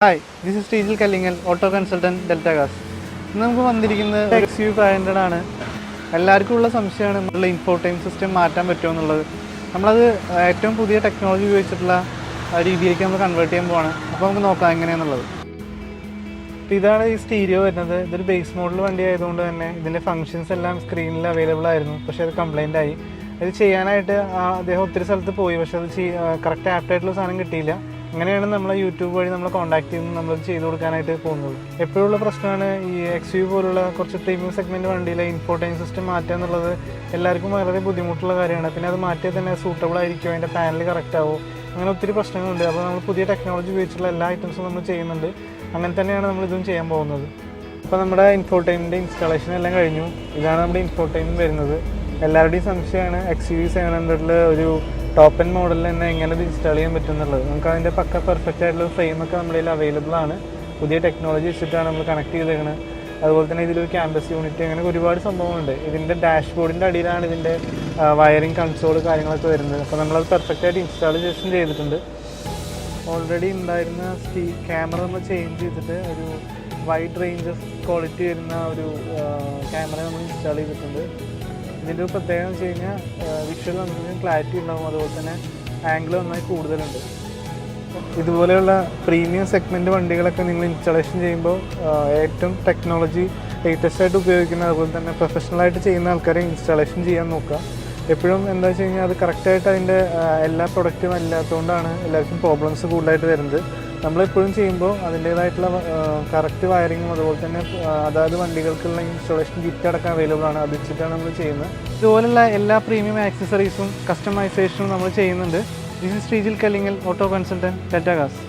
Hi, this is Sreejil Kallingal, auto consultant Delta Gas. ഇന്ന് നമുക്ക് വന്നിരിക്കുന്നത് XUV500 ആണ്. എല്ലാവർക്കും ഉള്ള സംശയമാണ് നമ്മളുടെ ഇൻഫോടൈം സിസ്റ്റം മാറ്റാൻ പറ്റുമോ എന്നുള്ളത്. നമ്മളത് ഏറ്റവും പുതിയ ടെക്നോളജി ഉപയോഗിച്ചിട്ടുള്ള രീതിയിലേക്ക് നമ്മൾ കൺവേർട്ട് ചെയ്യാൻ പോവാണ്. അപ്പോൾ നമുക്ക് നോക്കാം എങ്ങനെയാണെന്നുള്ളത്. അപ്പോൾ ഇതാണ് ഈ സ്റ്റീരിയോ വരുന്നത്. ഇതൊരു ബേസ് മോഡൽ വണ്ടി ആയതുകൊണ്ട് തന്നെ ഇതിൻ്റെ ഫങ്ഷൻസ് എല്ലാം സ്ക്രീനിൽ അവൈലബിൾ ആയിരുന്നു. പക്ഷേ അത് കംപ്ലൈൻ്റ് ആയി. ഇത് ചെയ്യാനായിട്ട് അദ്ദേഹം ഒത്തിരി സ്ഥലത്ത് പോയി, പക്ഷേ അത് കറക്റ്റ് ആപ്റ്റായിട്ടുള്ള സാധനം കിട്ടിയില്ല. അങ്ങനെയാണ് നമ്മളെ യൂട്യൂബ് വഴി നമ്മൾ കോൺടാക്ട് ചെയ്യുന്നത്, നമ്മൾ ചെയ്ത് കൊടുക്കാനായിട്ട് പോകുന്നത്. എപ്പോഴുള്ള പ്രശ്നമാണ് ഈ XUV പോലുള്ള കുറച്ച് പ്രീമിയം സെഗ്മെൻറ്റ് വണ്ടിയിലെ ഇൻഫോടൈം സിസ്റ്റം മാറ്റുക എന്നുള്ളത്. എല്ലാവർക്കും വളരെ ബുദ്ധിമുട്ടുള്ള കാര്യമാണ്. പിന്നെ അത് മാറ്റിയാൽ തന്നെ സൂട്ടബിൾ ആയിരിക്കുമോ, അതിൻ്റെ പാനൽ കറക്റ്റ് ആവുമോ, അങ്ങനെ ഒത്തിരി പ്രശ്നങ്ങളുണ്ട്. അപ്പോൾ നമ്മൾ പുതിയ ടെക്നോളജി ഉപയോഗിച്ചുള്ള എല്ലാ ഐറ്റംസും നമ്മൾ ചെയ്യുന്നുണ്ട്. അങ്ങനെ തന്നെയാണ് നമ്മൾ ഇതും ചെയ്യാൻ പോകുന്നത്. അപ്പോൾ നമ്മുടെ ഇൻഫോടൈമിൻ്റെ ഇൻസ്റ്റാളേഷൻ എല്ലാം കഴിഞ്ഞു. ഇതാണ് നമ്മുടെ ഇൻഫോടൈം വരുന്നത്. എല്ലാവരുടെയും സംശയമാണ് XUV700 ഒരു ടോപ്പ് എൻഡ് മോഡലിൽ തന്നെ എങ്ങനെ ഇത് ഇൻസ്റ്റാൾ ചെയ്യാൻ പറ്റും എന്നുള്ളത്. നമുക്ക് അതിൻ്റെ പെർഫെക്റ്റ് ആയിട്ടുള്ള ഫ്രെയിമൊക്കെ നമ്മുടെ കയ്യിൽ അവൈലബിൾ ആണ്. പുതിയ ടെക്നോളജി വെച്ചിട്ടാണ് നമ്മൾ കണക്ട് ചെയ്തേക്കുന്നത്. അതുപോലെ തന്നെ ഇതിലൊരു ക്യാമ്പസ് യൂണിറ്റ്, അങ്ങനെ ഒരുപാട് സംഭവങ്ങളുണ്ട്. ഇതിൻ്റെ ഡാഷ്ബോർഡിൻ്റെ അടിയിലാണ് ഇതിൻ്റെ വയറിംഗ് കൺസോൾ കാര്യങ്ങളൊക്കെ വരുന്നത്. അപ്പോൾ നമ്മളത് പെർഫെക്റ്റായിട്ട് ഇൻസ്റ്റാളേഷൻ ചെയ്തിട്ടുണ്ട്. ഓൾറെഡി ഉണ്ടായിരുന്ന ക്യാമറ നമ്മൾ ചേഞ്ച് ചെയ്തിട്ട് ഒരു വൈഡ് റേഞ്ച് ഓഫ് ക്വാളിറ്റി വരുന്ന ഒരു ക്യാമറ നമ്മൾ ഇൻസ്റ്റാൾ ചെയ്തിട്ടുണ്ട്. ഇതിൻ്റെ ഒരു പ്രത്യേകത എന്ന് വെച്ച് കഴിഞ്ഞാൽ വിഷ്വൽ നമുക്ക് ക്ലാരിറ്റി ഉണ്ടാകും, അതുപോലെ തന്നെ ആംഗിൾ നന്നായി കൂടുതലുണ്ട്. ഇതുപോലെയുള്ള പ്രീമിയം സെഗ്മെൻറ്റ് വണ്ടികളൊക്കെ നിങ്ങൾ ഇൻസ്റ്റാളേഷൻ ചെയ്യുമ്പോൾ ഏറ്റവും ടെക്നോളജി ലേറ്റസ്റ്റ് ആയിട്ട് ഉപയോഗിക്കുന്ന, അതുപോലെ തന്നെ പ്രൊഫഷണലായിട്ട് ചെയ്യുന്ന ആൾക്കാരെ ഇൻസ്റ്റാളേഷൻ ചെയ്യാൻ നോക്കുക. എപ്പോഴും എന്താ വെച്ച് കഴിഞ്ഞാൽ അത് കറക്റ്റായിട്ട് അതിൻ്റെ എല്ലാ പ്രൊഡക്റ്റും അല്ലാത്തതുകൊണ്ടാണ് എല്ലാവർക്കും പ്രോബ്ലംസ് കൂടുതലായിട്ട് വരുന്നത്. നമ്മളെപ്പോഴും ചെയ്യുമ്പോൾ അതിൻ്റേതായിട്ടുള്ള കറക്റ്റ് വയറിങ്ങും അതുപോലെ തന്നെ അതായത് വണ്ടികൾക്കുള്ള ഇൻസ്റ്റാളേഷൻ കിറ്റ് അടക്കം അവൈലബിൾ ആണ്. അത് വെച്ചിട്ടാണ് നമ്മൾ ചെയ്യുന്നത്. ഇതുപോലുള്ള എല്ലാ പ്രീമിയം ആക്സസറീസും കസ്റ്റമൈസേഷനും നമ്മൾ ചെയ്യുന്നുണ്ട്. This is Sreejil Kallingal, auto consultant Delta Gauss.